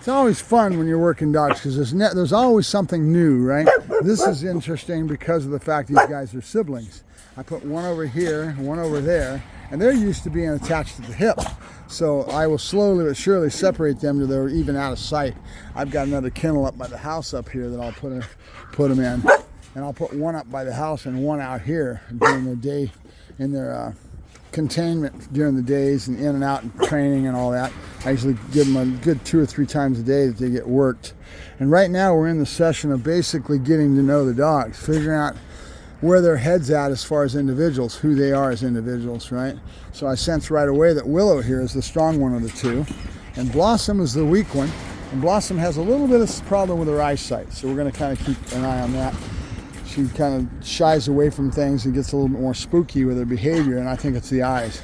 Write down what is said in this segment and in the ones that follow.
It's always fun when you're working dogs because there's always something new, right? This is interesting because of the fact these guys are siblings. I put one over here, one over there, and they're used to being attached to the hip. So I will slowly but surely separate them till they're even out of sight. I've got another kennel up by the house up here that I'll put them in. And I'll put one up by the house and one out here during the day in their containment during the days and in and out and training and all that. I usually give them a good 2 or 3 times a day that they get worked. And right now we're in the session of basically getting to know the dogs, figuring out where their head's at as far as individuals, who they are as individuals, right? So I sense right away that Willow here is the strong one of the two, and Blossom is the weak one. And Blossom has a little bit of problem with her eyesight, so we're going to kind of keep an eye on that. She kind of shies away from things and gets a little bit more spooky with her behavior, and I think it's the eyes.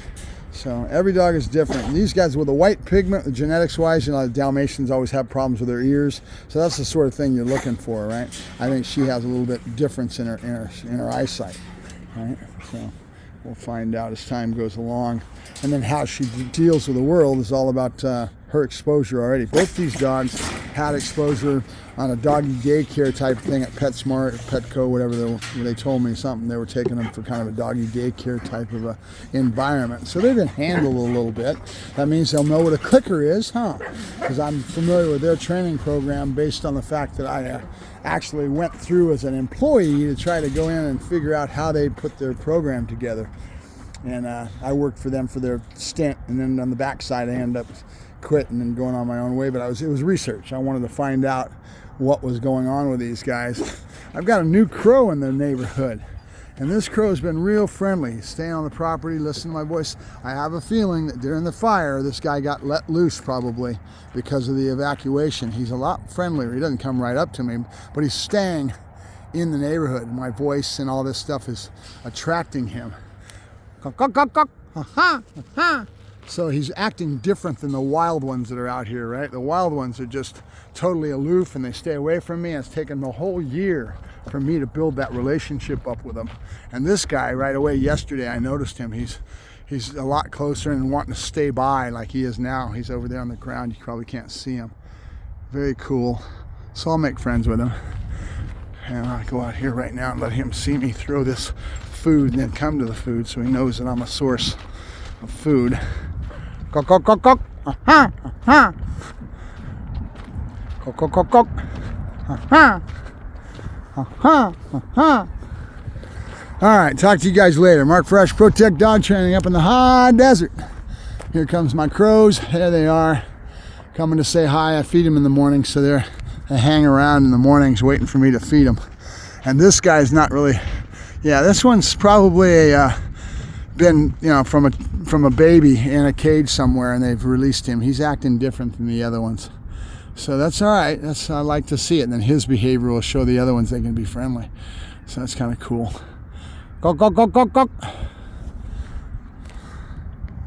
So every dog is different. And these guys with a white pigment, the genetics-wise, you know, the Dalmatians always have problems with their ears. So that's the sort of thing you're looking for, right? I think she has a little bit difference in her eyesight, right? So we'll find out as time goes along. And then how she deals with the world is all about her exposure already. Both these dogs had exposure on a doggy daycare type thing at PetSmart, Petco, whatever they told me something. They were taking them for kind of a doggy daycare type of a environment. So they've been handled a little bit. That means they'll know what a clicker is, huh? Because I'm familiar with their training program based on the fact that I actually went through as an employee to try to go in and figure out how they put their program together. And I worked for them for their stint, and then on the backside I ended up quitting and going on my own way. But it was research. I wanted to find out what was going on with these guys. I've got a new crow in the neighborhood, and this crow's been real friendly. He's staying on the property, listening to my voice. I have a feeling that during the fire, this guy got let loose probably because of the evacuation. He's a lot friendlier. He doesn't come right up to me, but he's staying in the neighborhood. My voice and all this stuff is attracting him. So he's acting different than the wild ones that are out here, right? The wild ones are just totally aloof and they stay away from me. It's taken the whole year for me to build that relationship up with them. And this guy right away yesterday, I noticed him. He's a lot closer and wanting to stay by like he is now. He's over there on the ground. You probably can't see him. Very cool. So I'll make friends with him. And I'll go out here right now and let him see me throw this food and then come to the food so he knows that I'm a source of food. Cock, cock, cock, cock. Cock, cock, cock, cock. All right, talk to you guys later. Mark Fresh, Protect Dog Training up in the high desert. Here comes my crows. There they are, coming to say hi. I feed them in the morning, so they hang around in the mornings waiting for me to feed them. And this guy's not really, yeah, this one's probably been, you know, from a baby in a cage somewhere, and they've released him. He's acting different than the other ones, so that's all right. I like to see it, and then his behavior will show the other ones they can be friendly. So that's kind of cool. Go, go, go, go, go.